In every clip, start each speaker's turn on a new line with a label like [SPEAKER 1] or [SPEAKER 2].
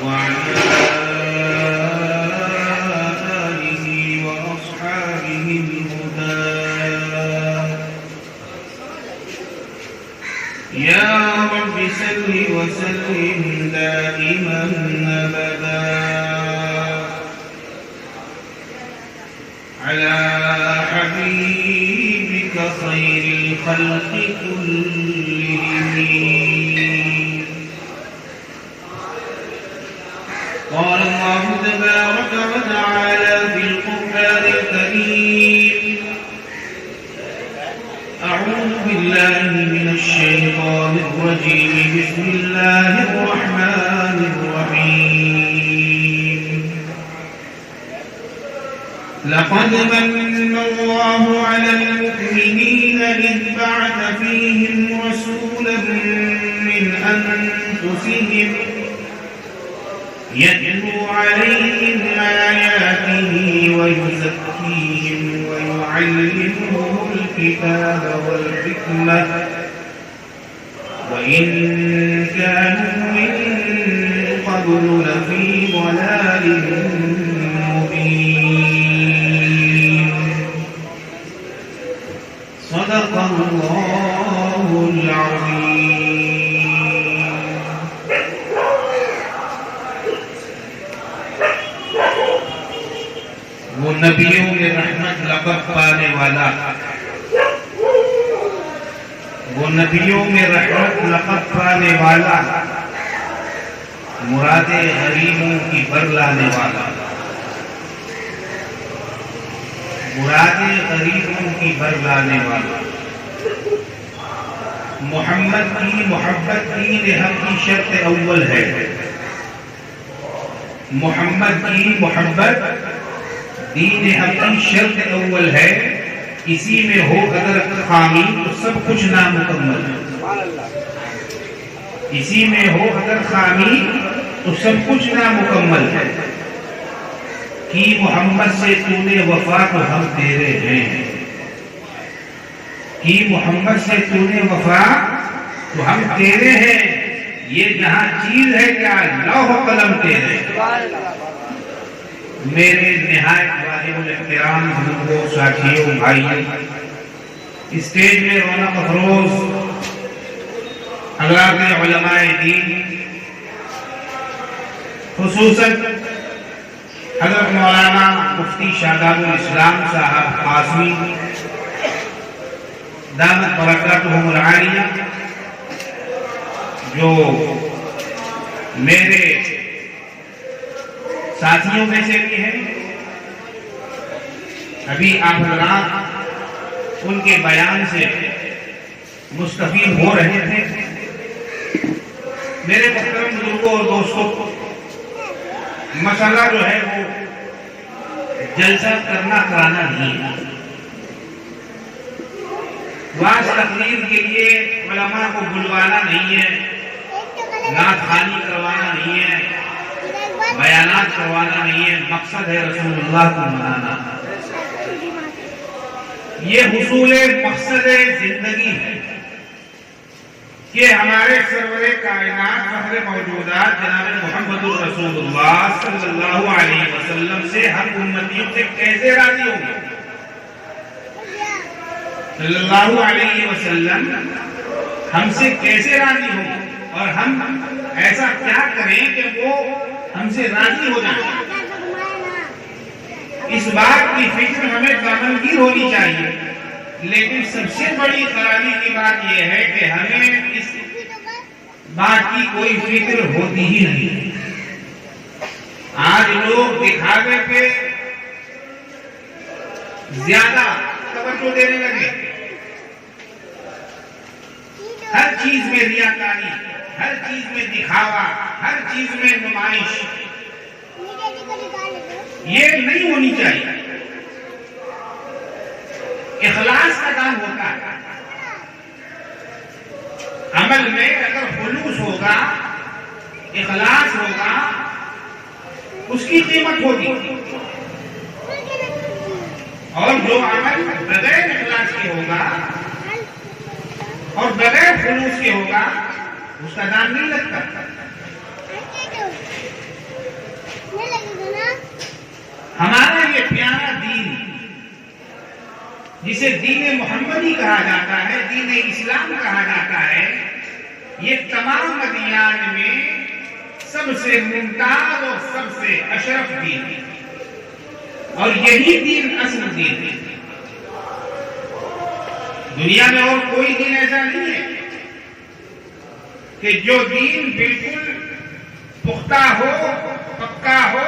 [SPEAKER 1] وعلى آله وأصحابه الهدى. يا رب صل وسلم دائما أبدا على حبيبك خير الخلق كلهم. قال الله تبارك وتعالى في القرآن الكريم: أعوذ بالله من الشيطان الرجيم. بسم الله الرحمن الرحيم. لقد من الله على المؤمنين إذ بعث فيهم رسولا من أنفسهم يتلو عليهم آياته ويزكيهم ويعلمهم الكتاب والحكمة وإن كانوا من قبل لفي ضلال مبين. صدق الله العظيم. وہ نبیوں میں رحمت لقب پانے والا، وہ نبیوں میں رحمت لقب پانے والا، مراد غریبوں کی بر لانے والا، مراد غریبوں کی بر لانے والا، محمد کی محبت دین حق کی شرط اول ہے. محمد کی محبت دین حق کی شرط اول ہے. اسی میں ہو اگر خامی تو سب کچھ نامکمل ہے. اسی میں ہو اگر خامی تو سب کچھ نامکمل ہے. کہ محمد سے تو نے وفا تو ہم تیرے ہیں. کہ محمد سے تو نے وفا تو ہم تیرے ہیں. یہ جہاں چیز ہے کیا لوح و قلم تیرے. میرے نہایت واجب الاحترام بزرگوں، ساتھیوں، بھائیوں، اسٹیج میں رونق افروز حضرات علماء دین، خصوصاً حضرت مولانا مفتی شاداب الاسلام صاحب قاسمی دامت برکاتہم العالیہ، جو میرے ساتھیوں میں سے بھی ہیں. ابھی آپ حضرات ان کے بیان سے مستفید ہو رہے تھے. میرے محترم بزرگوں اور دوستوں، مسئلہ جو ہے وہ جلسہ کرنا کرانا نہیں ہے. واعظ تقریر کے لیے علماء کو بلوانا نہیں ہے، نعت خوانی کروانا نہیں ہے، بیانات کروانا نہیں ہے. مقصد ہے رسول اللہ کو منانا. یہ حصول مقصد زندگی ہے کہ ہمارے سرور کائنات فخر موجودات جناب محمد الرسول اللہ صلی اللہ علیہ وسلم سے ہم امتیوں سے کیسے راضی ہوں گے. صلی اللہ علیہ وسلم ہم سے کیسے راضی ہوں گے اور ہم ایسا کیا کریں کہ وہ ہم سے راضی ہو جائیں. اس بات کی فکر ہمیں دامنگیر ہونی چاہیے. لیکن سب سے بڑی خرابی کی بات یہ ہے کہ ہمیں اس بات کی کوئی فکر ہوتی ہی نہیں. آج لوگ دکھاوے پہ زیادہ توجہ دینے لگے. ہر چیز میں ریاکاری، ہر چیز میں دکھاوا، ہر چیز میں نمائش. یہ نہیں ہونی چاہیے. اخلاص کا کام ہوتا ہے. عمل میں اگر خلوص ہوگا، اخلاص ہوگا، اس کی قیمت ہوگی. اور جو عمل بغیر اخلاص کے ہوگا اور بغیر خلوص کے ہوگا اس کا دام نہیں لگتا. ہمارا یہ پیارا دین جسے دین محمدی کہا جاتا ہے، دین اسلام کہا جاتا ہے، یہ تمام ادیان میں سب سے ممتاز اور سب سے اشرف دین ہے، اور یہی دین اصل دین ہے۔ دنیا میں اور کوئی دین ایسا نہیں ہے کہ جو دین بالکل پختہ ہو، پکا ہو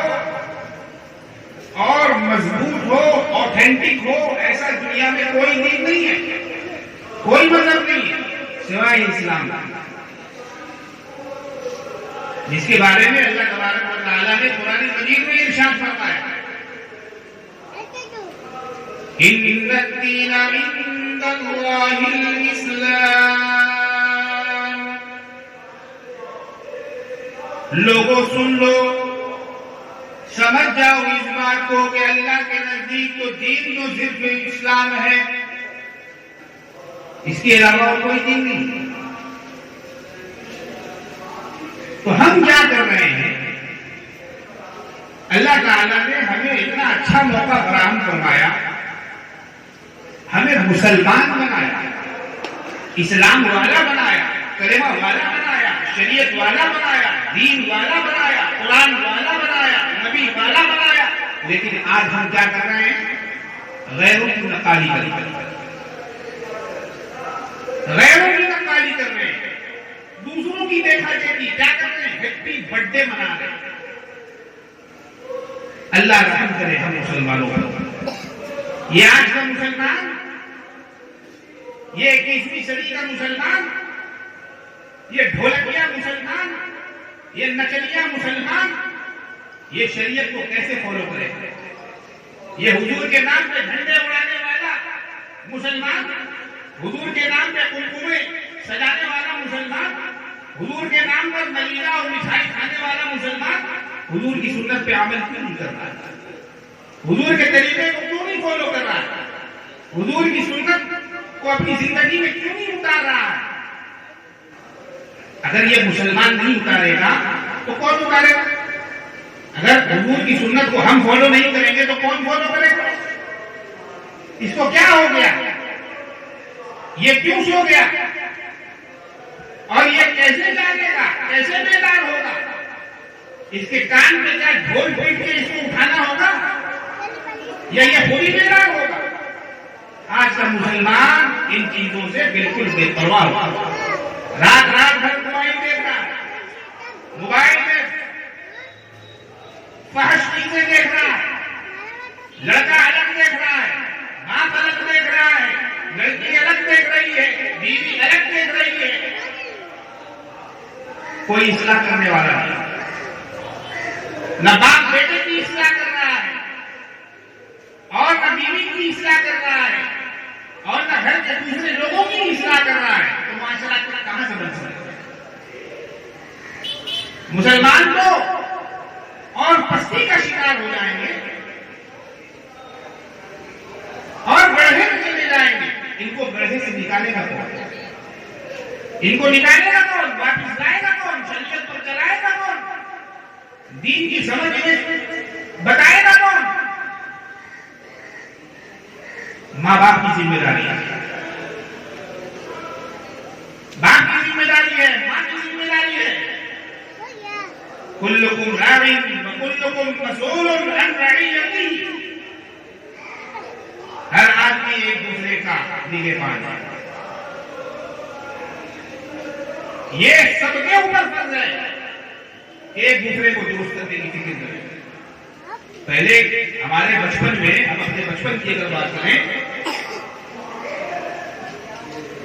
[SPEAKER 1] اور مضبوط ہو، آتھینٹک ہو، ایسا دنیا میں کوئی دین نہیں ہے، کوئی مذہب نہیں ہے سوائے اسلام کا، جس کے بارے میں اللہ تبارک و تعالیٰ نے قرآن مجید میں ارشاد فرمایا، ان الدین عند اللہ الاسلام۔ لوگوں سن لو، سمجھ جاؤ اس بات کو کہ اللہ کے نزدیک تو دین تو صرف اسلام ہے، اس کے علاوہ کوئی دین نہیں۔ تو ہم کیا کر رہے ہیں؟ اللہ تعالیٰ نے ہمیں اتنا اچھا موقع فراہم فرمایا، ہمیں مسلمان بنایا، اسلام والا بنایا، کلمہ والا بنایا، شریعت والا بنایا، دین والا بنایا، قرآن والا بنایا، نبی والا بنایا، لیکن آج ہم کیا کر رہے ہیں؟ غیروں کی نقالی کر رہے ہیں، غیروں کی نقالی کر رہے ہیں، دوسروں کی دیکھا دیکھی کیا کر رہے ہیں؟ ہیپی برتھ ڈے منا رہے ہیں۔ اللہ رحم کرے ہم مسلمانوں پر۔ یہ آج کا مسلمان، یہ 21ویں صدی کا مسلمان، یہ ڈھولکیا مسلمان، یہ نچلیا مسلمان، یہ شریعت کو کیسے فالو کرے؟ یہ حضور کے نام پہ جھنڈے اڑانے والا مسلمان، حضور کے نام پہ قمقمے سجانے والا مسلمان، حضور کے نام پر ملیدہ اور مٹھائی کھانے والا مسلمان، حضور کی سنت پہ عمل کیوں نہیں کر رہا ہے؟ حضور کے طریقے کو کیوں نہیں فالو کر رہا ہے؟ حضور کی سنت کو اپنی زندگی میں کیوں نہیں اتار رہا ہے؟ اگر یہ مسلمان نہیں اتارے گا تو کون اتارے گا؟ اگر حضور کی سنت کو ہم فالو نہیں کریں گے تو کون فالو کرے گا؟ اس کو کیا ہو گیا؟ یہ کیوں سو گیا؟ اور یہ کیسے جانے گا؟ کیسے بیدار ہوگا؟ اس کے کان پہ کیا ڈھول پیٹ کے اس کو اٹھانا ہوگا یا یہ پوری بیدار ہوگا؟ آج کا مسلمان ان چیزوں سے بالکل بے پرواہ ہوگا، رات رات بھر موبائل دیکھ رہا ہے، موبائل میں فحش چیزیں دیکھ رہا ہے، لڑکا الگ دیکھ رہا ہے، باپ الگ دیکھ رہا ہے، لڑکی الگ دیکھ رہی ہے، بیوی الگ دیکھ رہی ہے، کوئی اصلاح کرنے والا نہیں، نہ باپ بیٹے کی اصلاح کر رہا ہے اور نہ بیوی کی اصلاح کر رہا ہے اور نہ گھر کے دوسرے لوگوں کی اصلاح کر رہا ہے، تو معاشرہ کہاں سے بن سکتا ہے؟ مسلمان تو اور پستی کا شکار ہو جائیں گے اور گڑھے میں چلے جائیں گے۔ ان کو گڑھے سے نکالے گا کون؟ ان کو نکالے گا کون؟ واپس لائے گا کون؟ شریعت پر چلائے گا کون؟ دین کی سمجھ میں بتائے گا کون؟ ماں باپ کی ذمہ داری ہے، باپ کی ذمہ داری ہے، ماں کی ذمہ داری ہے۔ کلکم راع وکلکم مسئول عن رعیتہ، ہر آدمی ایک دوسرے کا نگہبان ہے، یہ سب کے اوپر فرض ہے کہ ایک دوسرے کو درست کرنے کی فکر کریں۔ پہلے ہمارے بچپن میں، ہم اپنے بچپن کی اگر بات کریں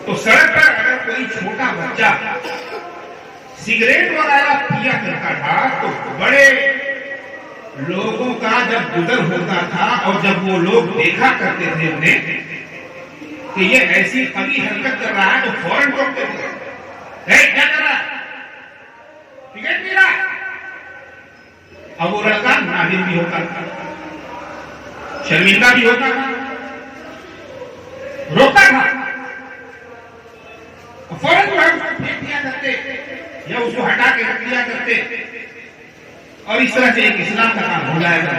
[SPEAKER 1] تو سڑک پر اگر کوئی چھوٹا بچہ سگریٹ وغیرہ پیا کرتا تھا تو بڑے لوگوں کا جب گزر ہوتا تھا اور جب وہ لوگ دیکھا کرتے تھے انہیں کہ یہ ایسی قبیح حرکت کر رہا ہے تو فوراً ٹوکتے تھے، کیا کر رہا ہے؟ سگریٹ پی رہا ہے۔ اب وہ لڑکا نادم بھی ہوتا تھا، شرمندہ بھی ہوتا تھا، روکتا تھا، فوراً جو ہے اس کو پھینک دیا کرتے یا اس کو ہٹا کے رکھ دیا کرتے۔ اور اس طرح سے ایک اسلام کا کام ہو جائے گا.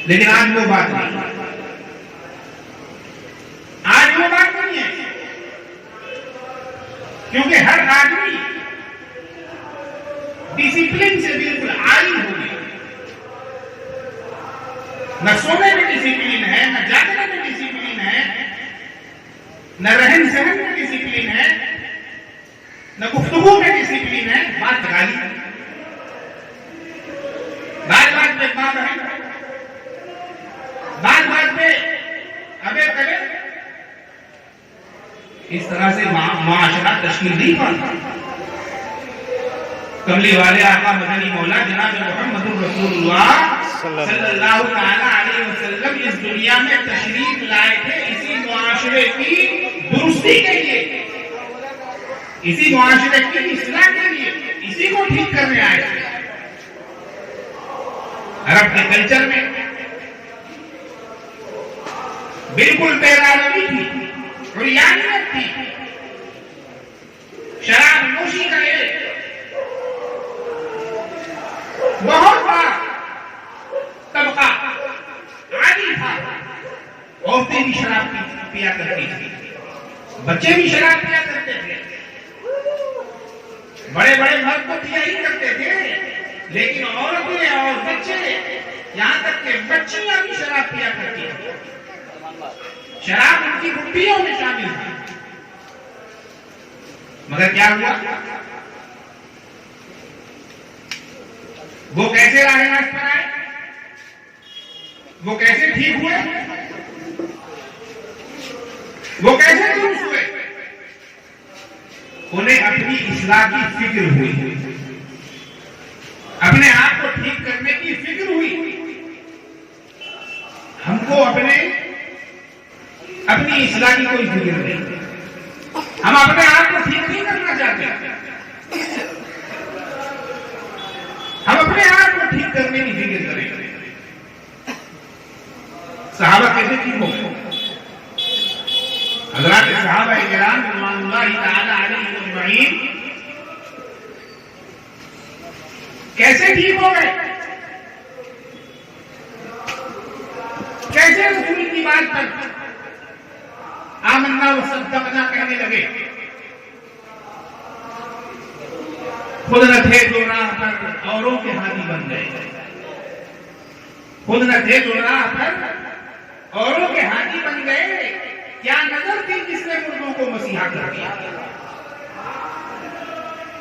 [SPEAKER 1] لیکن آج وہ بات نہیں، آج وہ بات نہیں ہے، کیونکہ ہر آدمی ڈسپلن سے بالکل عاری ہو گیا. نہ سونے میں ڈسپلن ہے، نہ جاگنے میں ڈسپلن ہے، نہ رہن سہن میں ڈسپلن ہے، نہ گفتگو میں ڈسپلن ہے. بات گالی، بات بات پہ ماں بہن، بات بات پہ ابے تبے، اس طرح سے معاشرہ تشکیل نہیں پاتا. کملی والے آقا مدنی مولا جناب محمد رسول اللہ صلی اللہ تعالی علیہ وسلم اس دنیا میں تشریف لائے تھے اسی معاشرے کی درستی کے لیے، اسی معاشرے کی اصلاح کے لیے، اسی کو ٹھیک کرنے آئے تھے. عرب کے کلچر میں بالکل بےغیرتی تھی، عریانیت تھی، شراب نوشی کا ایک بہت بڑا طبقہ عادی تھا. عورتیں بھی شراب پیا کرتی تھی، بچے بھی شراب پیا کرتے تھے، بڑے بڑے مرد تو پیا ہی کرتے تھے، لیکن عورتیں اور بچے، یہاں تک کہ بچیاں بھی شراب پیا کرتی تھی. شراب ان کی گٹیوں میں شامل تھی. مگر کیا ہوا؟ وہ کیسے راہ راست پر آئے؟ وہ کیسے ٹھیک ہوئے؟ وہ کیسے درست ہوئے؟ انہیں اپنی اصلاح کی فکر ہوئی، اپنے آپ کو ٹھیک کرنے کی فکر ہوئی. ہم کو اپنی اصلاح کی کوئی فکر نہیں، ہم اپنے آپ کو ٹھیک نہیں کرنا چاہتے، ہم اپنے آپ کو ٹھیک کرنے کی فکر کریں. صحابہ کیسے ٹھیک ہو گئے؟ حضرات صحابہ کرام رضوان اللہ تعالی علیہم اجمعین کیسے ٹھیک ہو گئے؟ کیسے رسول کی بات پر آمنا و صدقنا کہنے لگے؟ خود نہ تھے جو راہ پر اوروں کے ہادی بن گئے، خود نہ تھے جو راہ پر اوروں کے ہادی بن گئے. کیا نظر تھی جس نے مردوں کو مسیحا کر دیا؟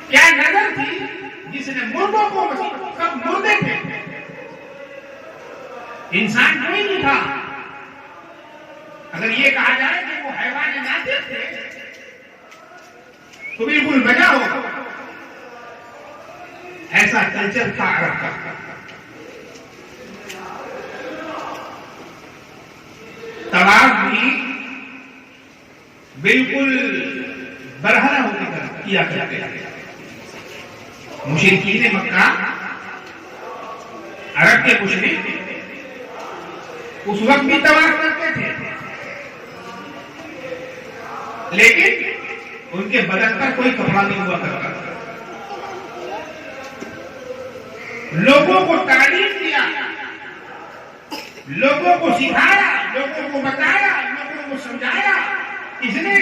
[SPEAKER 1] کیا نظر تھی جس نے مردوں کو مسیحا؟ سب مردے تھے، انسان کوئی نہیں تھا. اگر یہ کہا جائے کہ وہ حیوان ناطق تھے تو بالکل بجا ہو. ایسا کلچر تھا عرب کا. طواف بھی بالکل برہنہ ہو کے کیا کرتے تھے. مشرکین مکہ، عرب کے مشرک اس وقت بھی طواف کرتے تھے، لیکن ان کے بدن پر کوئی کپڑا نہیں ہوا کرتا تھا. لوگوں کو تعلیم دیا، لوگوں کو سکھایا، لوگوں کو بتایا، لوگوں کو سمجھایا اس نے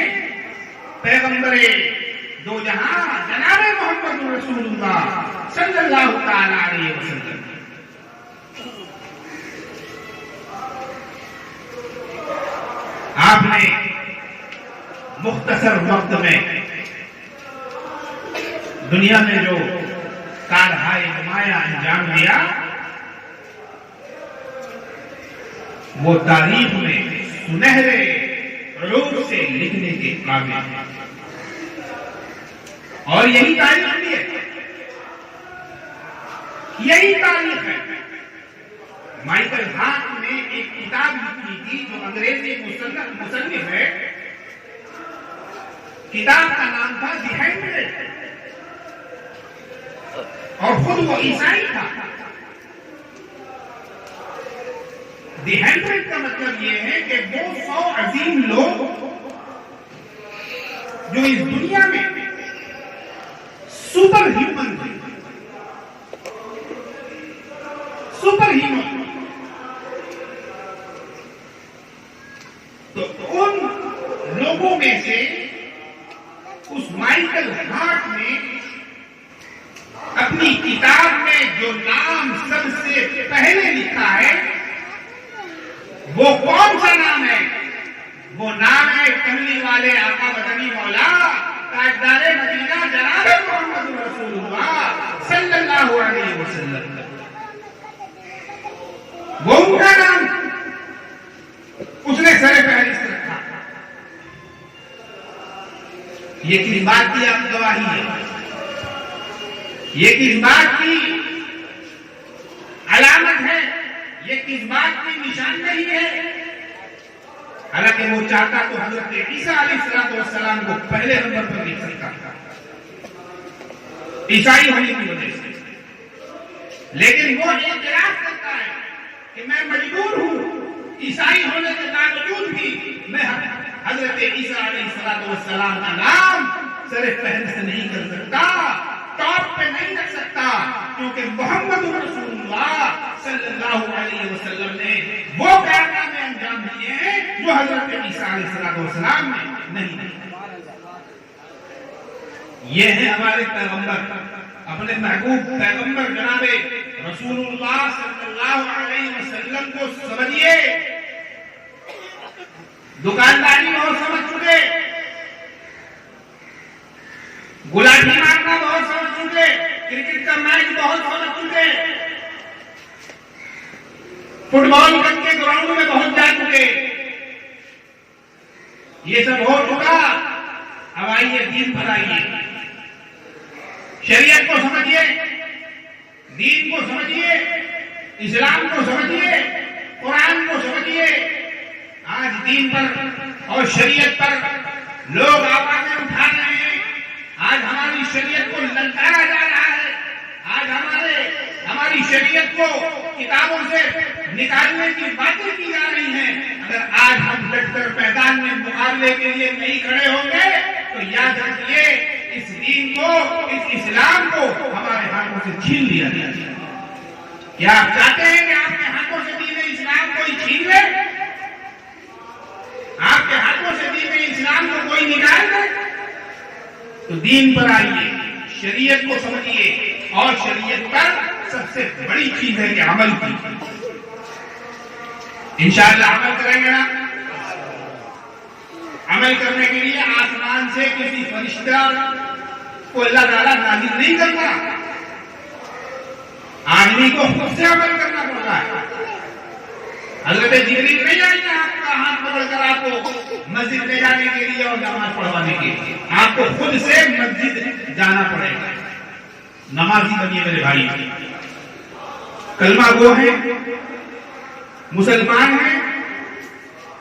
[SPEAKER 1] پیغمبر دو جہاں جناب محمد رسول اللہ صلی اللہ تعالی علیہ وسلم. آپ نے مختصر وقت میں دنیا میں جو کارہائے نمایاں انجام دیا، وہ تاریخ میں سنہرے حروف سے لکھنے کے قابل. اور یہی تاریخ بھی ہے، یہی تاریخ ہے. مائیکل ہارٹ نے ایک کتاب لکھی تھی جو انگریزی مصنف ہے. کتاب کا نام تھا دی ہینڈریڈ، اور خود وہ عیسائی تھا. دی ہینڈریڈ کا مطلب یہ ہے کہ وہ 100 عظیم لوگ جو اس دنیا میں سپر ہیومن تھے، اپنی کتاب میں جو نام سب سے پہلے لکھا ہے وہ کون سا نام ہے؟ وہ نام ہے کملی والے آقا مدنی مولا تاجدار مدینہ جناب محمد رسول اللہ صلی اللہ علیہ وسلم. وہ ان کا نام اس نے سر فہرست رکھا. یہ کس بات کی آپ گواہی ہے؟ یہ کس بات کی علامت ہے؟ یہ کس بات کی نشاندہی ہے؟ حالانکہ وہ چاہتا تو حضرت عیسیٰ علیہ السلام کو پہلے نمبر پر لکھ سکتا تھا عیسائی ہونے کی وجہ سے، لیکن وہ اعتراض کرتا ہے کہ میں مجبور ہوں عیسائی ہونے کے باوجود بھی میں حضرت عیسیٰ علیہ السلام کا نام سر فہرست نہیں کر سکتا، ٹاپ پہ نہیں رکھ سکتا، کیونکہ محمد رسول اللہ صلی اللہ علیہ وسلم نے وہ کارنامے انجام دیے ہیں جو حضرت عیسیٰ علیہ السلام نے نہیں. یہ ہے ہمارے پیغمبر. اپنے محبوب پیغمبر جناب رسول اللہ صلی اللہ علیہ وسلم کو سمجھیے. دکانداری بہت سمجھ چکے، گلاٹھی مارنا بہت سمجھ چکے، کرکٹ کا میچ بہت سمجھ چکے، فٹ بال کے گراؤنڈ میں بہت جا چکے. یہ سب ہو چکا. اب آئیے دین پر آئیے، شریعت کو سمجھیے، دین کو سمجھیے، اسلام کو سمجھیے، قرآن کو سمجھیے. آج دین پر اور شریعت پر لوگ آوازیں اٹھا رہے ہیں. آج ہماری شریعت کو للکارا جا رہا ہے. آج ہماری شریعت کو کتابوں سے نکالنے کی باتیں کی جا رہی ہیں. اگر آج ہم ڈٹ کر میدان میں مقابلے کے لیے نہیں کھڑے ہوں گے تو یاد رکھیے اس دین کو، اس اسلام کو ہمارے ہاتھوں سے چھین لیا گیا. کیا آپ چاہتے ہیں کہ آپ کے ہاتھوں سے دین اسلام کوئی چھین لے؟ آپ کے ہاتھوں سے دین اسلام کو کوئی نکال دے؟ تو دین پر آئیے، شریعت کو سمجھیے، اور شریعت پر سب سے بڑی چیز ہے کہ عمل کی. انشاءاللہ عمل کریں گے نا. عمل کرنے کے لیے آسمان سے کسی فرشتہ کو اللہ تعالیٰ نازل نہیں کرتا، آدمی کو خود سے عمل کرنا پڑتا ہے. حضرت جبریل نہیں جائیں گے آپ کا ہاتھ پکڑ کر آپ کو مسجد لے جانے کے لیے اور نماز پڑھوانے کے لیے. آپ کو خود سے مسجد جانا پڑے گا. نمازی بنیے میرے بھائی. کلمہ گو ہے، مسلمان ہے،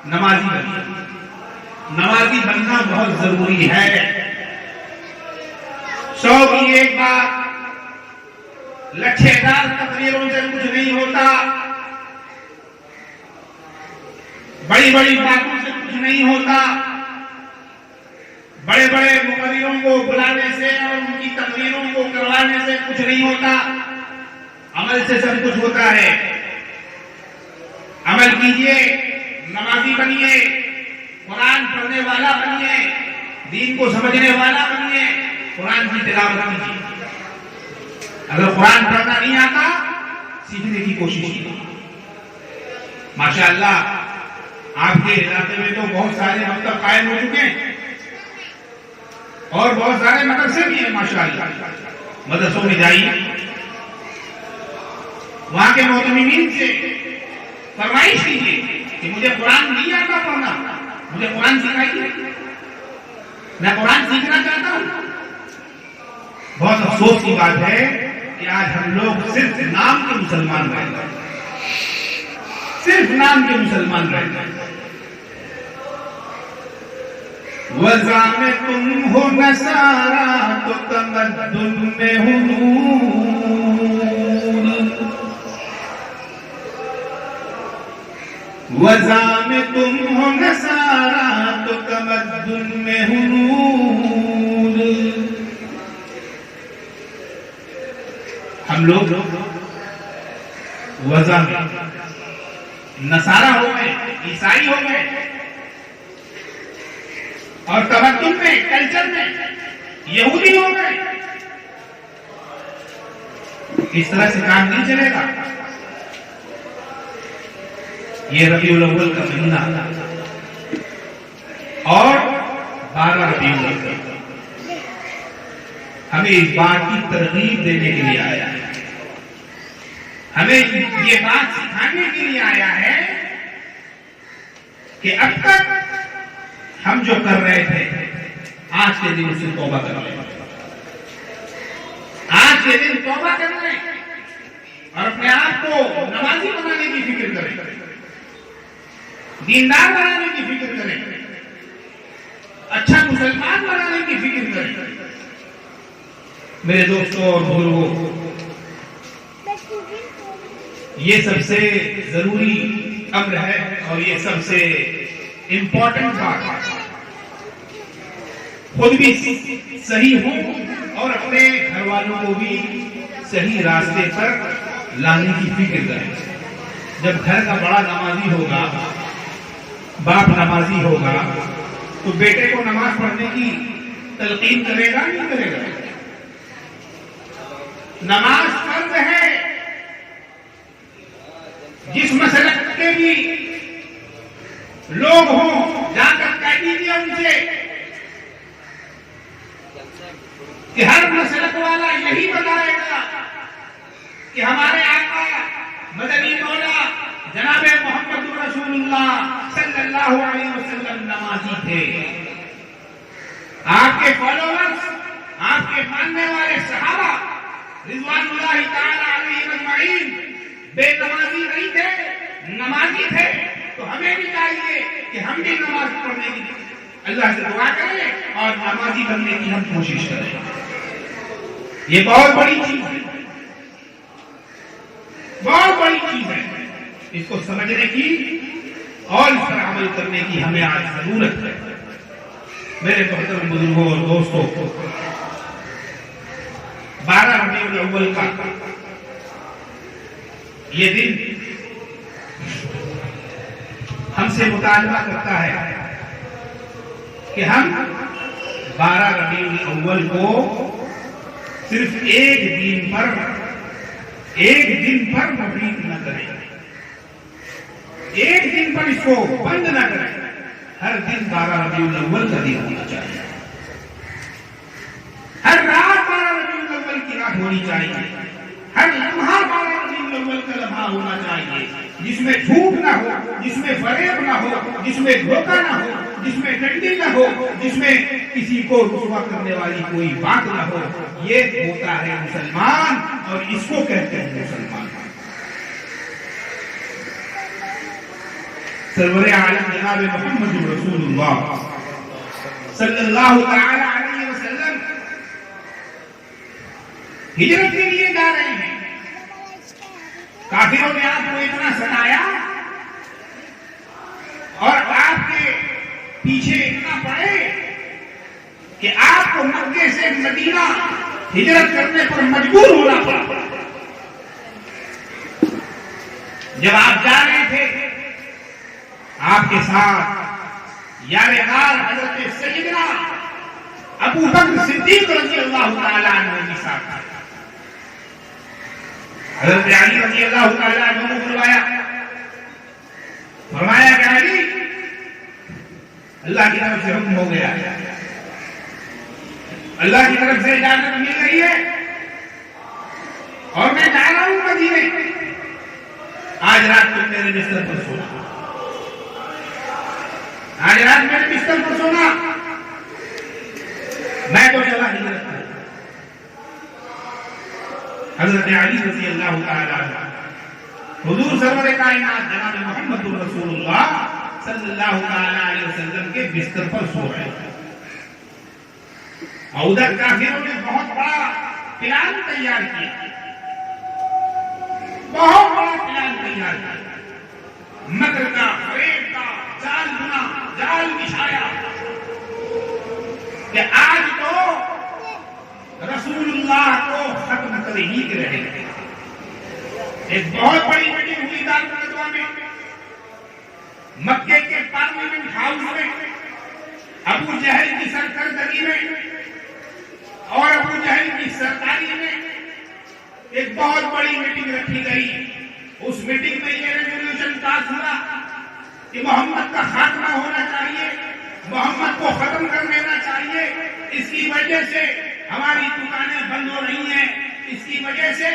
[SPEAKER 1] نمازی بنیے. نمازی بننا بہت ضروری ہے. 100 کی ایک بات، لچھے دار تقریروں سے کچھ نہیں ہوتا، بڑی بڑی باتوں سے کچھ نہیں ہوتا، بڑے بڑے مقرروں کو بلانے سے اور ان کی تقریروں کو کروانے سے کچھ نہیں ہوتا. عمل سے سب کچھ ہوتا ہے. عمل کیجئے، نمازی بنیے، قرآن پڑھنے والا بنیے، دین کو سمجھنے والا بنیے، قرآن کی تلاوت کیجیے. اگر قرآن پڑھنا نہیں آتا سیکھنے کی کوشش کیجیے. ماشاءاللہ آپ کے علاقے میں تو بہت سارے مکتب قائم ہو چکے ہیں اور بہت سارے مدرسے بھی ہیں. ماشاءاللہ مدرسوں میں جائیے، وہاں کے معتمدین سے فرمائش کیجیے کہ مجھے قرآن نہیں آتا پڑھنا، مجھے قرآن سکھائیے، میں قرآن سیکھنا چاہتا ہوں. بہت افسوس کی بات ہے کہ آج ہم لوگ صرف نام کے مسلمان رہتے ہیں، صرف نام کے مسلمان رہتے ہیں. وضع میں تم ہو نصارا تو تمدن میں حضور، وضع میں تم ہو نصارا تو تمدن میں حضور. ہم لوگ وضع میں نصارا ہو گئے، عیسائی ہو گئے، اور تمدن میں، کلچر میں یہودی ہو گئے. اس طرح سے کام نہیں چلے گا. یہ ربیع الاول کا مہینہ اور 12 ربیع الاول ہمیں اس بات کی ترغیب دینے کے لیے آیا ہے. ہمیں یہ بات سکھانے کے لیے آیا ہے کہ اب تک ہم جو کر رہے تھے آج کے دن سے توبہ کر لیں. آج کے دن توبہ کر لیں اور اپنے آپ کو نمازی بنانے کی فکر کریں, دیندار بنانے کی فکر کریں, اچھا مسلمان بنانے کی فکر کریں. میرے دوستوں اور بزرگوں, یہ سب سے ضروری امر ہے اور یہ سب سے امپورٹنٹ بات ہے. خود بھی صحیح ہوں اور اپنے گھر والوں کو بھی صحیح راستے پر لانے کی فکر کریں. جب گھر کا بڑا نمازی ہوگا, باپ نمازی ہوگا, تو بیٹے کو نماز پڑھنے کی تلقین کرے گا نہیں کرے گا؟ نماز فرض ہے. جس مسلک کے بھی لوگ ہوں جا کر کہہ دیجیے ان سے کہ ہر مسلک والا یہی بتائے گا کہ ہمارے آقا مدنی مولا جناب محمد رسول اللہ صلی اللہ علیہ وسلم نمازی تھے. آپ کے فالوورز, آپ کے ماننے والے صحابہ رضوان اللہ تعالی علیہم اجمعین بے نمازی نہیں تھے, نمازی تھے. تو ہمیں بھی چاہیے کہ ہم بھی نماز پڑھنے کی اللہ سے دعا کریں اور نمازی بننے کی ہم کوشش کریں. یہ بہت بڑی چیز ہے, بہت بڑی چیز ہے. اس کو سمجھنے کی اور اس پر عمل کرنے کی ہمیں آج ضرورت ہے. میرے محترم بزرگوں اور دوستوں, 12 ربیع الاول کا یہ دن ہم سے مطالبہ کرتا ہے کہ ہم 12 ربیع الاول کو صرف ایک دن پر مبریک نہ کریں, ایک دن پر اس کو بند نہ کریں. ہر دن 12 ربیع الاول کا دن ہونا چاہیے. ہر رات 12 ربیع الاول کی رات ہونی چاہیے. ہر لمحہ 12 ربیع الاول کا لمحہ ہونا چاہیے, جس میں جھوٹ نہ ہو, جس میں فریب نہ ہو, جس میں دھوکہ نہ ہو, جس میں ڈنڈی نہ ہو, جس میں کسی کو رسوا کرنے والی کوئی بات نہ ہو. یہ ہوتا ہے مسلمان اور اس کو کہتے ہیں مسلمان. سرور عالم جناب محمد رسول اللہ صلی اللہ تعالی علیہ وسلم ہجرت کے لیے جا رہے ہیں. کافروں نے آپ کو اتنا ستایا اور آپ کے پیچھے اتنا پڑے کہ آپ کو مکے سے مدینہ ہجرت کرنے پر مجبور ہونا پڑا. جب آپ جا رہے تھے آپ کے ساتھ یار غار حضرت سیدنا ابو بکر صدیق رضی اللہ تعالیٰ عنہ کے ساتھ تھا. حضرت علی رضی اللہ تعالیٰ عنہ کو بلوایا, فرمایا کہ علی اللہ کی طرف سے حکم ہو گیا, اللہ کی طرف سے اجازت مل رہی ہے اور میں جا رہا ہوں مدینے. آج رات تم میرے بستر پر سونا, آج رات میرے بستر پر سونا, میں تو چلا ہجرت کروں. حضرت علی رضی اللہ تعالی عنہ حضور سرور کائنات جناب محمد رسول اللہ صلی اللہ تعالی علیہ وسلم کے بستر پر سو رہے تھے. ادھر کافروں نے بہت بڑا پلان تیار کیا, بہت بڑا پلان تیار کیا. مکر کا, فریب کا جال بنا, جال بچھایا کہ آج تو رسول اللہ کو ختم کر ہی کے رہے گا. ایک بہت بڑی میٹنگ ہوئی دارالندوا میں, مکے کے پارلیمنٹ ہاؤس میں, ابو جہل کی سرکردگی میں اور ابو جہل کی سرداری میں ایک بہت بڑی میٹنگ رکھی گئی. اس میٹنگ میں یہ ریزولوشن پاس ہوا کہ محمد کا خاتمہ ہونا چاہیے, محمد کو ختم کر دینا چاہیے. اس کی وجہ سے ہماری دکانیں بند ہو رہی ہیں, اس کی وجہ سے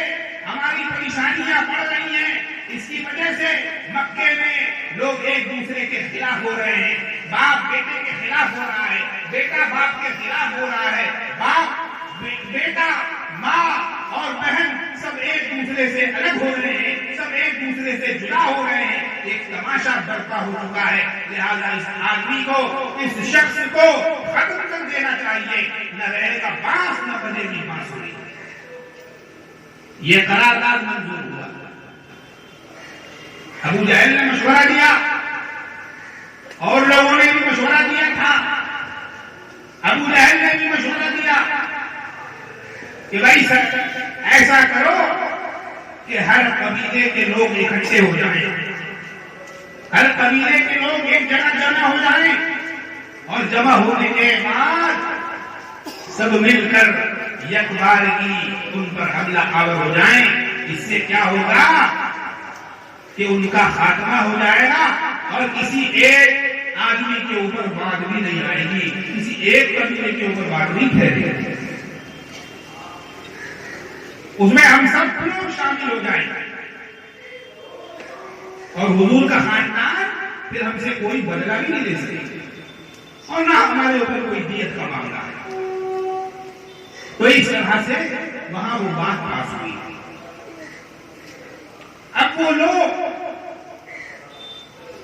[SPEAKER 1] ہماری پریشانیاں بڑھ رہی ہیں, اس کی وجہ سے مکے میں لوگ ایک دوسرے کے خلاف ہو رہے ہیں, باپ بیٹے کے خلاف ہو رہا ہے, بیٹا باپ کے خلاف ہو رہا ہے, باپ بیٹا ماں اور بہن سب ایک دوسرے سے الگ ہو رہے ہیں, سب ایک دوسرے سے جدا ہو رہے ہیں. ایک تماشا برپا ہو چکا ہے. لہذا اس آدمی کو, اس شخص کو ختم کر دینا چاہیے. نہ رہے گا بانس, نہ بجے گی بانسری. یہ قرارداد منظور ہوا. ابو جہل نے مشورہ دیا اور لوگوں نے بھی مشورہ دیا تھا. ابو جہل نے بھی مشورہ دیا کہ بھائی سر ایسا کرو کہ ہر قبیلے کے لوگ اکٹھے ہو جائیں, ہر قبیلے کے لوگ ایک جگہ جمع ہو جائیں, اور جمع ہونے کے بعد سب مل کر یک بارگی ان پر حملہ آور ہو جائیں. اس سے کیا ہوگا کہ ان کا خاتمہ ہو جائے گا اور کسی ایک آدمی کے اوپر بات بھی نہیں آئے گی, کسی ایک قبیلے کے اوپر بات نہیں پھیلے گی. اس میں ہم سب لوگ شامل ہو جائیں اور حضور کا خاندان پھر ہم سے کوئی بدلہ بھی نہیں لے سکے اور نہ ہمارے اوپر کوئی دیت کا معاملہ ہے. تو اس طرح سے وہاں وہ بات پاس ہوئی. اب وہ لوگ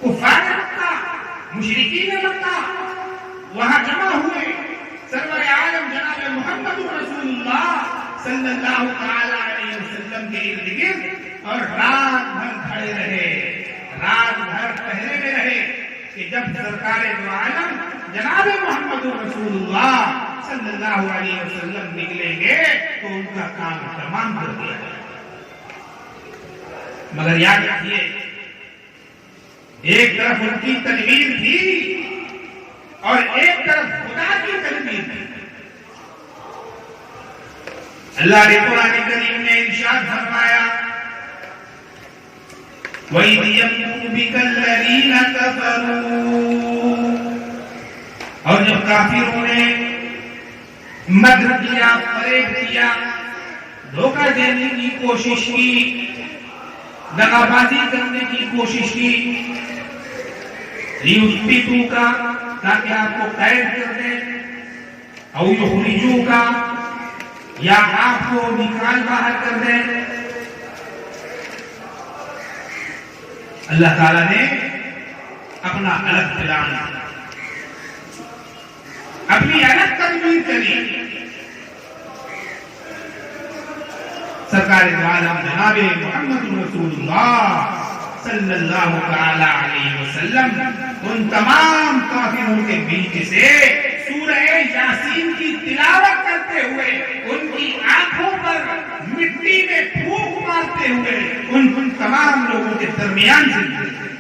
[SPEAKER 1] کفار مکہ, مشرکین مکہ وہاں جمع ہوئے. سرور عالم جناب محمد رسول اللہ صلی اللہ تعالی علیہ وسلم کے ارد گرد اور رات بھر کھڑے رہے, رات بھر پہرے میں رہے کہ جب سرکار دو عالم جناب محمد رسول اللہ صلی اللہ علیہ وسلم نکلیں گے تو ان کا کام تمام کر دیا جائے. مگر یاد رکھیے, ایک طرف ان کی تدبیر تھی اور ایک طرف خدا کی تدبیر تھی. اللہ نے قرآن کریم میں ارشاد فرمایا وَإِذْ يَمْكُرُ بِكَ الَّذِينَ كَفَرُوا, اور جب کافروں نے مکر کیا, فریب کیا, دھوکہ دینے کی کوشش کی, دغا بازی کرنے کی کوشش کی, لِيُثْبِتُوكَ تاکہ آپ کو قید کر دیں, اَوْ يُخْرِجُوكَ یا آپ کو نکال باہر کر دیں. اللہ تعالیٰ نے اپنا الگ پلان, اپنی الگ تدبیر کری. سرکار دو عالم جناب محمد رسول اللہ صلی اللہ تعالی علیہ وسلم ان تمام کافروں کے بیچ سے سورہ یاسین کی تلاوت کرتے ہوئے, ان کی آنکھوں پر مٹی میں پھونک مارتے ہوئے ان تمام لوگوں کے درمیان سے گزرے,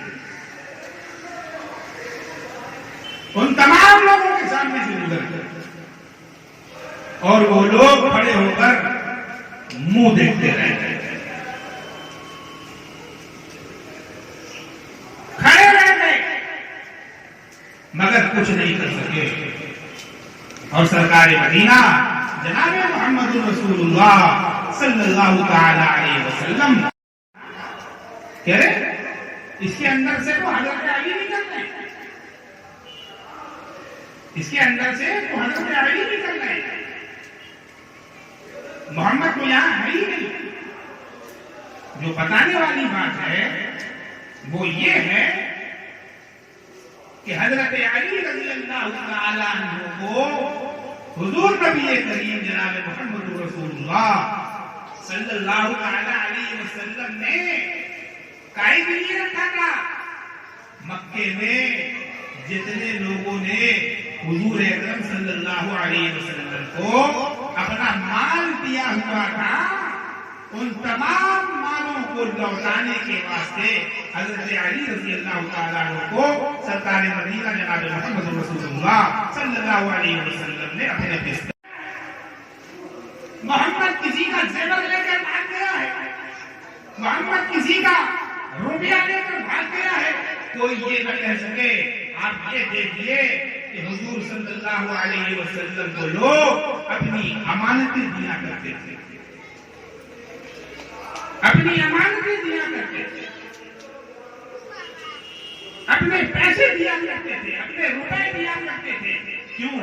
[SPEAKER 1] ان تمام لوگوں کے سامنے سے گزرے, اور وہ لوگ کھڑے ہو کر منہ دیکھتے رہتے, کھڑے رہ گئے مگر کچھ نہیں کر سکے. اور سرکار مدینہ جناب محمد رسول اللہ صلی اللہ تعالی علیہ وسلم کہہ رہے اس کے اندر سے تو حضرت علی نکل رہے, اس کے اندر سے تو حضرت علی نکل رہے, محمد تو یہاں ہے ہی نہیں. جو بتانے والی بات ہے وہ یہ ہے کہ حضرت علی رضی اللہ تعالیٰ عنہ کو حضور نبی کریم جناب محمد رسول اللہ صلی اللہ تعالیٰ علیہ وسلم نے قائد نہیں رکھا تھا. مکے میں جتنے لوگوں نے حضور اکرم صلی اللہ علیہ وسلم کو اپنا مال دیا ہوا تھا, ان تمام مالوں کو لوٹانے کے واسطے حضرت علی رضی اللہ تعالیٰ عنہ کو سرکار مدینہ جناب محمد رسول اللہ صلی اللہ علیہ وسلم نے اپنے پسند. محمد کسی کا زیور لے کر بھاگ گیا, کسی کا روپیہ لے کر بھاگ گیا ہے کوئی یہ نہ کہہ سکے. آپ یہ دیکھیے کہ حضور صلی اللہ علیہ وسلم کو لوگ اپنی امانتیں دیا کرتے تھے, اپنی امانتیں دیا کرتے تھے, اپنے پیسے دیا کرتے تھے, اپنے روپے دیا کرتے تھے. کیوں؟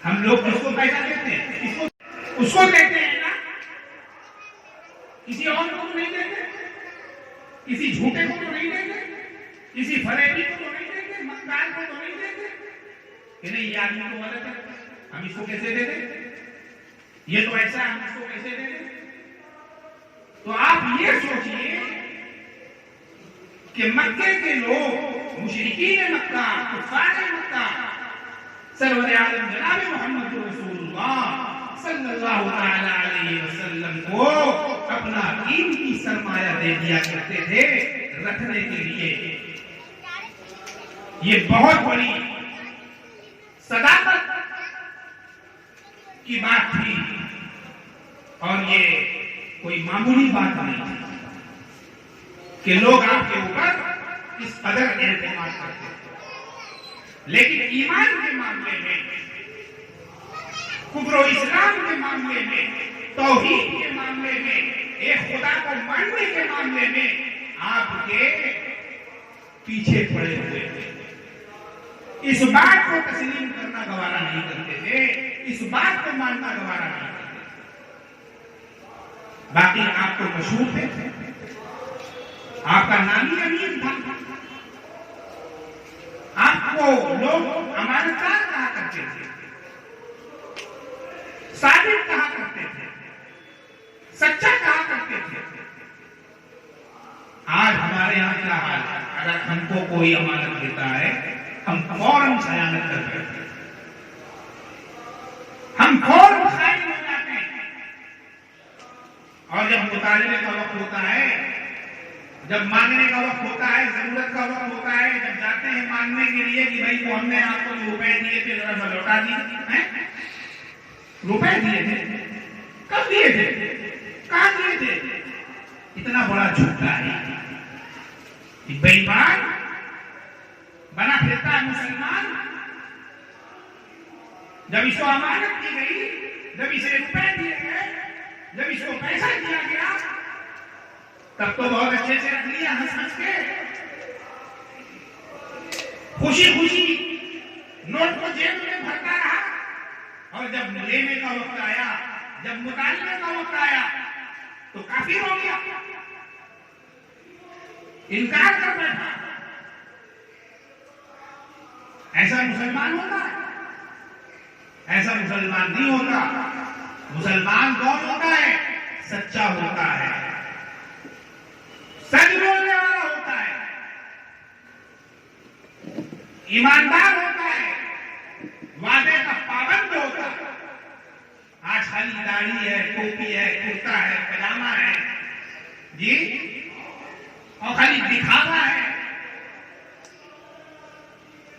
[SPEAKER 1] ہم لوگ کس کو پیسہ دیتے ہیں؟ اس کو دیتے ہیں نا, کسی اور کو نہیں دیتے, کسی جھوٹے کو تو نہیں دیتے, کسی فریبی کو تو نہیں دیتے, مکار کو تو نہیں دیتے کہ نہیں یہ آدمی کو مدد ہے, ہم اس کو کیسے دے دیں, یہ تو ایسا ہے ہم اس کو کیسے دے دیں. تو آپ یہ سوچئے کہ مکے کے لوگ, مشرکین مکہ, کفار مکہ, سرور عالم جناب محمد رسول اللہ صلی اللہ تعالی علیہ وسلم کو اپنا قیمتی سرمایہ دے دیا کرتے تھے رکھنے کے لیے. یہ بہت بڑی صداقت کی بات تھی اور یہ کوئی معمولی بات نہیں تھی کہ لوگ آپ کے اوپر اس قدر اعتماد کرتے تھے. لیکن ایمان کے معاملے میں, کفر و اسلام کے معاملے میں, توحید کے معاملے میں, ایک خدا کو ماننے کے معاملے میں آپ کے پیچھے پڑے ہوئے تھے. اس بات کو تسلیم کرنا گوارا نہیں کرتے تھے, اس بات کو ماننا گوارا نہیں کرتے تھے. باقی آپ کو مشہور تھے, آپ کا نامی امین تھا, آپ کو لوگ امانتدار کہا کرتے تھے, صادق کہا کرتے تھے, سچا کہا کرتے تھے. آج ہمارے یہاں کیا حال ہے؟ اگر ہم کو کوئی امانت دیتا ہے ہم فوراً خیانت کرتے ہیں, ہم فوراً خائن ہو جاتے ہیں. اور جب مطالبے کا وقت ہوتا ہے, جب مانگنے کا وقت ہوتا ہے, ضرورت کا وقت ہوتا ہے, جب جاتے ہیں مانگنے کے لیے کہ بھائی وہ ہم نے آپ کو روپے دیے تھے ذرا سا لوٹا دیے. روپے دیے تھے, کب دیے تھے, کہاں دیے تھے؟ اتنا بڑا جھوٹا ہے, بے ایمان بنا پھرتا ہے مسلمان. جب اس کو امانت دی گئی, جب اسے روپے دیے گئے, جب اس کو پیسہ دیا گیا, تب تو بہت اچھے سے رکھ لیا, ہنس ہنس کے, خوشی خوشی نوٹ کو جیب میں بھرتا رہا. اور جب لینے کا وقت آیا, جب مطالبے کا وقت آیا تو کافر ہو گیا, انکار کر بیٹھا. ایسا مسلمان ہوتا ہے؟ ایسا مسلمان نہیں ہوتا. مسلمان کون ہوتا ہے؟ سچا ہوتا ہے, سچ بولنے والا ہوتا ہے, ایماندار ہوتا ہے, وعدے کا پابند ہوتا ہے. آج خالی داڑھی ہے, ٹوپی ہے, کرتا ہے, پجامہ ہے جی, اور خالی دکھاوا ہے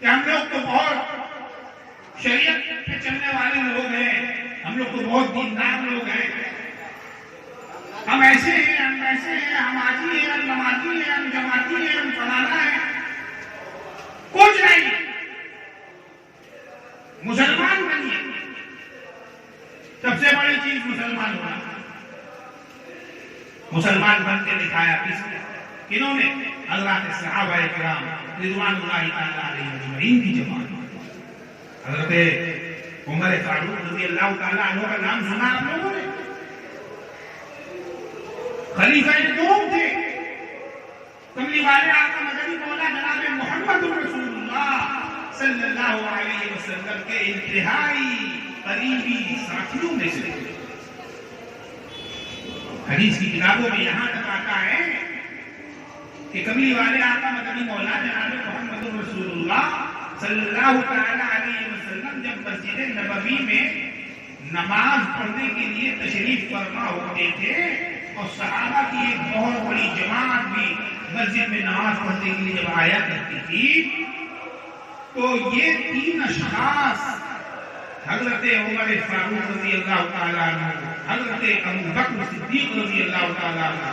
[SPEAKER 1] کہ ہم لوگ تو بہت شریعت پہ چلنے والے لوگ ہیں, ہم لوگ تو بہت دیندار لوگ ہیں, ہم ایسے ہیں, ہم ایسے ہیں, ہم حاجی ہیں, ہم نمازی ہیں, ہم جماعتی ہیں, ہم فلانا ہیں. کچھ نہیں. مسلمان بنیے, سب سے بڑی چیز مسلمان ہونا. مسلمان بن کے دکھایا کس نے؟ کنہوں نے؟ حضرات صحابہ کرام رضوان اللہ تعالی علیہ اجمعین کی جماعت. حضرت عمر فاروق رضی اللہ تعالی عنہ کا نام سنا آپ لوگوں نے؟ خلیفہ دوم تھے, کملی والے آقا مدنی مولا جناب محمد رسول اللہ صلی اللہ علیہ وسلم کے انتہائی قریبی ساتھیوں میں سے. حدیث کی کتابوں میں یہاں تک آتا ہے کہ کملی والے آقا مدنی مولا جناب محمد رسول اللہ صلی اللہ تعالی علیہ وسلم جب مسجد نبوی میں نماز پڑھنے کے لیے تشریف فرما ہوتے تھے اور صحابہ کی ایک بہت بڑی جماعت بھی مسجد میں نماز پڑھنے کے لیے جب آیا کرتی تھی, تو یہ تین اشخاص حضرت عمر فاروق رضی اللہ تعالیٰ عنہ, حضرت ابو بکر صدیق رضی اللہ تعالیٰ عنہ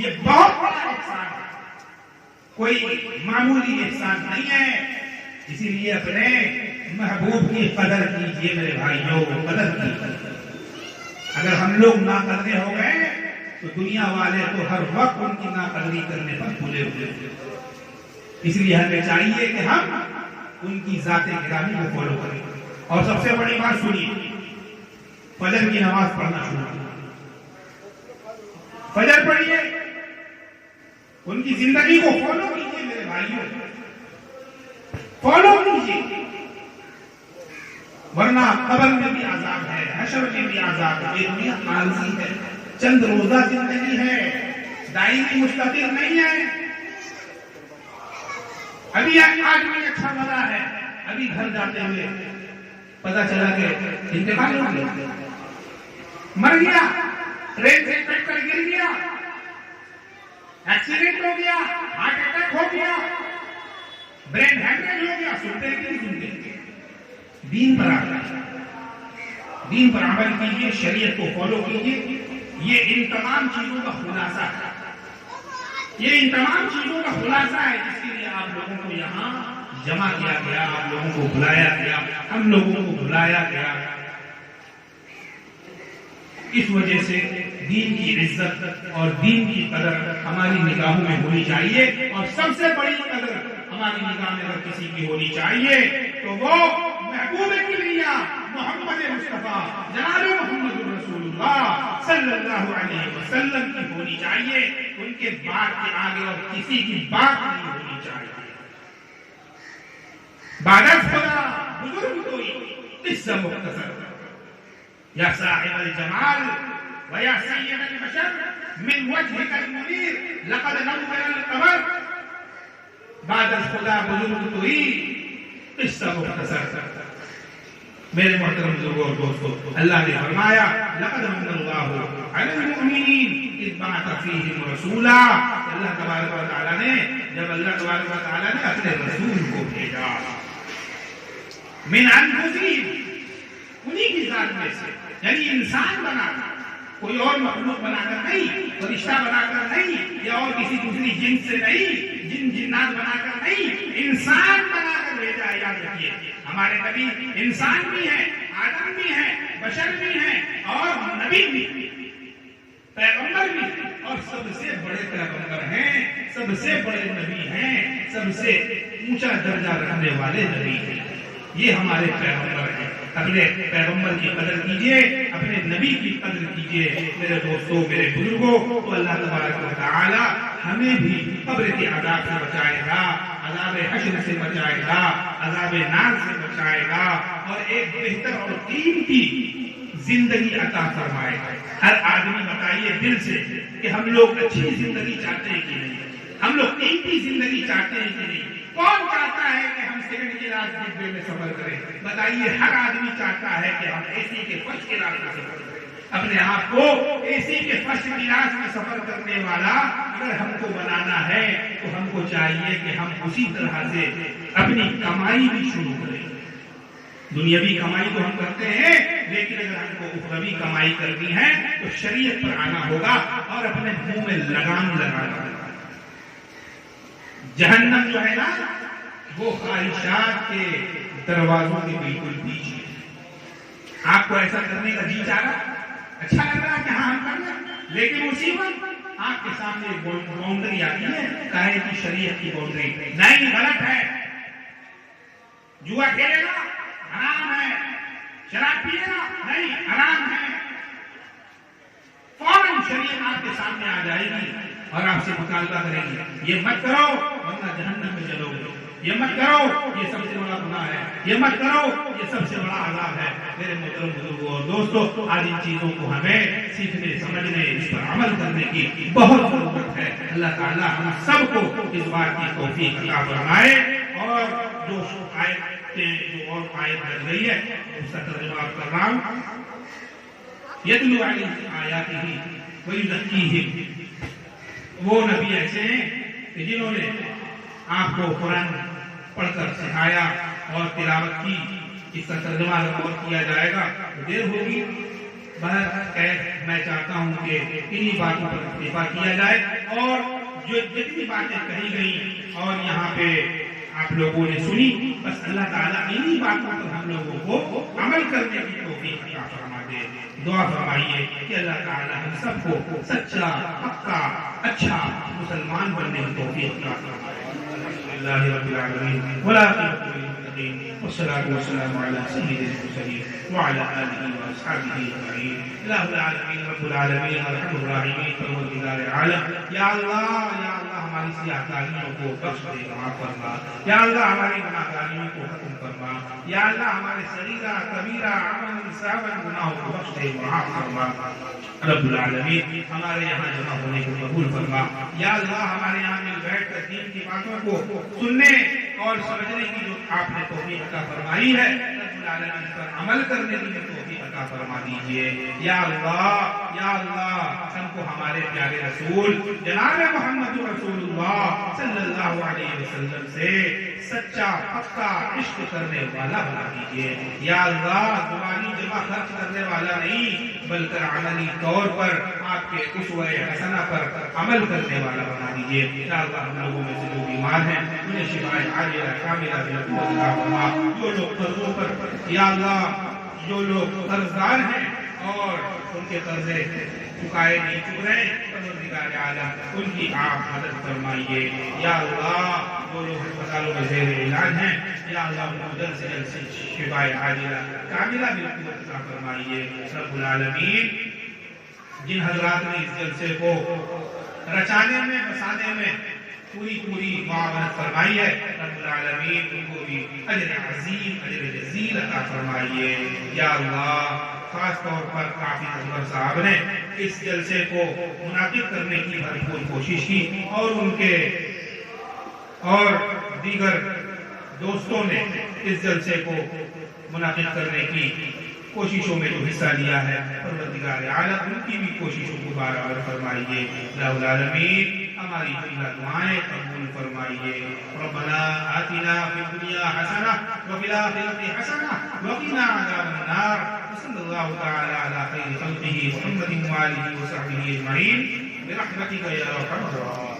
[SPEAKER 1] یہ بہت بڑا احسان ہے، کوئی معمولی احسان نہیں ہے. اسی لیے اپنے محبوب کی قدر کیجیے میرے بھائیوں، قدر کیجیے. اگر ہم لوگ ناقدر ہو گئے تو دنیا والے تو ہر وقت ان کی ناقدری کرنے پر تلے ہوئے. اس لیے ہمیں چاہیے کہ ہم ان کی ذات گرامی کو فالو کریں. اور سب سے بڑی بات سنیے، فجر کی نماز پڑھنا شروع کریں. فجر پڑھیے، ان کی زندگی کو فالو کیجیے میرے بھائیوں، فالو کیجیے. ورنہ قبر میں بھی عذاب ہے، حشر میں بھی عذاب ہے. یہ دنیا عارضی ہے، چند روزہ زندگی ہے، دائمی مستقر نہیں ہے. ابھی آج میں اچھا مزہ ہے، ابھی گھر جاتے ہوئے پتا چلا کہ انتقال ہو گیا، مر گیا، ٹرین سے کٹ کر گر گیا، ایکسیڈنٹ ہو گیا، ہارٹ اٹیک ہو گیا، برین ہیمریج ہو گیا. سنتے کہ نہیں سنتے؟ دین پر عمل کیجیے، شریعت کو فالو کیجیے. یہ ان تمام چیزوں کا خلاصہ ہے، یہ ان تمام چیزوں کا خلاصہ ہے جس کے لیے آپ لوگوں کو یہاں جمع کیا گیا، آپ لوگوں کو بلایا گیا، ہم لوگوں کو بلایا گیا. اس وجہ سے دین کی عزت اور دین کی قدر ہماری نگاہوں میں ہونی چاہیے. اور سب سے بڑی قدر ہماری نگاہ میں اگر کسی کی ہونی چاہیے تو وہ محبوب کبریا محمد مصطفیٰ جناب محمد رسول اللہ صلی اللہ علیہ وسلم کی ہونی چاہیے. ان کے بات کے آگے اور کسی کی بات نہیں ہونی چاہیے. بعد از خدا بزرگ کوئی قصہ مختصر یا صاحب الجمال ویا سید البشر من وجهك المنیر لقد نور القمر. بعد از خدا بزرگ کوئی قصہ مختصر. میرے محترم بزرگوں اور دوستوں، اللہ نے فرمایا لقد من اللہ علی المؤمنین اذ بعث فیہم رسولا. اللہ تبارک و تعالیٰ نے جب اللہ تبارک و تعالیٰ نے اپنے رسول کو بھیجا من انفسہم، انہی کی ذات میں سے، یعنی انسان بنا کر، کوئی اور مخلوق بنا کر نہیں، فرشتہ بنا کر نہیں، یا اور کسی دوسری جن سے نہیں، جنات بنا کر نہیں، انسان بنا کر بھیجا. یاد رکھیے ہمارے نبی انسان بھی ہیں، آدم بھی ہیں، بشر بھی ہیں، اور نبی بھی، پیغمبر بھی ہیں، اور سب سے بڑے پیغمبر ہیں، سب سے بڑے نبی ہیں، سب سے اونچا درجہ رکھنے والے نبی ہیں. یہ ہمارے پیغمبر ہیں. اپنے پیغمبر کی قدر کیجئے، اپنے نبی کی قدر کیجئے میرے دوستوں، میرے بزرگوں. تو اللہ تبارک و تعالی ہمیں بھی قبر کے عذاب سے بچائے گا، عذاب حشر سے بچائے گا، عذاب نار سے بچائے گا، اور ایک بہتر اور قیمتی زندگی عطا فرمائے گا. ہر آدمی بتائیے دل سے کہ ہم لوگ اچھی زندگی چاہتے ہیں کہ نہیں؟ ہم لوگ قیمتی زندگی چاہتے ہیں کہ نہیں؟ کون چاہتا ہے کہ ہم سیکنڈ کلاس ڈبے میں سفر کریں؟ بتائیے ہر آدمی چاہتا ہے کہ ہم اے سی کے فرسٹ کلاس میں سفر کریں. اپنے آپ کو اے سی کے فرسٹ کلاس میں سفر کرنے والا اگر ہم کو بنانا ہے تو ہم کو چاہیے کہ ہم اسی طرح سے اپنی کمائی بھی شروع کریں. دنیاوی کمائی تو ہم کرتے ہیں، لیکن اگر ہم کو اخروی کمائی کرنی ہے تو شریعت پر آنا ہوگا اور اپنے منہ میں لگام لگانا ہوگا. جہنم جو ہے نا وہ خواہشات کے دروازوں کے بالکل پیچھے. آپ کو ایسا کرنے کا جی چاہ رہا، اچھا لگ رہا کہ ہاں ہم کرنا، لیکن اسی وقت آپ کے سامنے ایک باؤنڈری آتی ہے، کہے کہ شریعت کی باؤنڈری نہیں، غلط ہے. جوا کھیلے گا حرام ہے، شراب پیے گا نہیں، حرام ہے. فوراً شریعت آپ کے سامنے آ جائے گی اور آپ سے مطالبہ کریں گے یہ مت کرو ورنہ جہنم میں چلو گے، یہ مت کرو یہ سب سے بڑا گناہ ہے، یہ مت کرو یہ سب سے بڑا عذاب ہے. میرے محترم بزرگوں اور دوستوں، آج ان چیزوں کو ہمیں سیکھنے، سمجھنے، اس پر عمل کرنے کی بہت ضرورت ہے. اللہ تعالیٰ ہم سب کو اس بات کی توفیق عطا فرمائے. اور جو اور آیت لگ رہی ہے اس کا ترجمہ آپ کر رہا ہوں. یتلو علیہم آیاتہ ویزکیہم، وہ نبی ایسے ہیں کہ جنہوں نے آپ کو قرآن پڑھ کر سکھایا اور تلاوت کی. اس کا ترجمہ اگر کیا جائے گا تو دیر ہوگی، میں چاہتا ہوں کہ انہی باتوں پر اتفاق کیا جائے اور جو جتنی باتیں کہی گئی اور یہاں پہ آپ لوگوں نے سنی، بس اللہ تعالیٰ انہی باتوں پر ہم لوگوں کو عمل کرنے کی توفیق عطا فرما دے۔ دعا فرمائیے کہ اللہ تعالیٰ ہم سب کو سچا پکا اچھا مسلمان بننے کی توفیق عطا فرمائے۔ الحمدللہ رب العالمین والعاقبۃ للمتقین والصلاۃ والسلام علی سید المرسلین وعلی آلہ واصحابہ اجمعین۔ الہ العالمین رب العالمین ارحم الراحمین پروردگار عالم، یا اللہ ہماری سیاہ کاریوں کو بخش دے، معاف فرما۔ یا اللہ ہماری گناہ کاریوں کو ختم فرما۔ یا اللہ ہمارے صغیرہ کبیرہ عمل ساون گناہوں کو بخش دے، معاف فرما۔ رب العالمین ہمارے یہاں جمع ہونے کو قبول فرما۔ یا اللہ ہمارے یہاں مل بیٹھ کر دین کی باتوں کو سننے اور سمجھنے کی جو آپ نے توفیق عطا فرمائی ہے، رب العالمین پر عمل کرنے کی توفیق عطا فرما دیجیے۔ یا اللہ ہم کو ہمارے پیارے رسول جناب محمد رسول اللہ صلی اللہ علیہ وسلم سے سچا پکا عشق کرنے والا بنا دیجیے۔ یا اللہ زبانی جمع خرچ کرنے والا نہیں بلکہ عملی طور پر آپ کے اسوہ حسنہ پر عمل کرنے والا بنا دیجیے۔ یا اللہ ہم لوگوں میں سے جو بیمار ہیں انہیں شفائے عاجلہ کاملہ عطا فرما۔ جو لوگ قرضوں پر یا اللہ جو لوگ قرضدار ہیں اور ان کے قرضے چکائے نہیں چک رہے، پروردگار عالم ان کی آپ مدد فرمائیے۔ یا اللہ جو لوگ ہسپتالوں میں زیر علاج ہیں، یا اللہ ان کو جلد سے جلد شفائے عاجلہ کاملہ عطا فرمائیے۔ رب العالمین جن حضرات نے اس جلسے کو رچانے میں بسانے میں پوری معاونت فرمائی ہے، رب العالمین ان کو بھی اجر عظیم اجر جزیل عطا فرمائیے۔ یا اللہ خاص طور پر کافی اکبر صاحب نے اس جلسے کو منعقد کرنے کی بھرپور کوشش کی اور ان کے اور دیگر دوستوں نے اس جلسے کو منعقد کرنے کی کوششوں میں جو حصہ لیا ہے، پروردگار عالم ان کی بھی کوششوں کو برابر فرمائیے۔ الہ العالمین ہماری جملہ دعائیں قبول فرمائیے۔ ربنا آتنا فی الدنیا حسنہ وفی الآخرۃ حسنہ وقنا عذاب النار۔ صلی اللہ تعالی علی خیر خلقہ محمد وآلہ وصحبہ اجمعین برحمتک یا ارحم الراحمین۔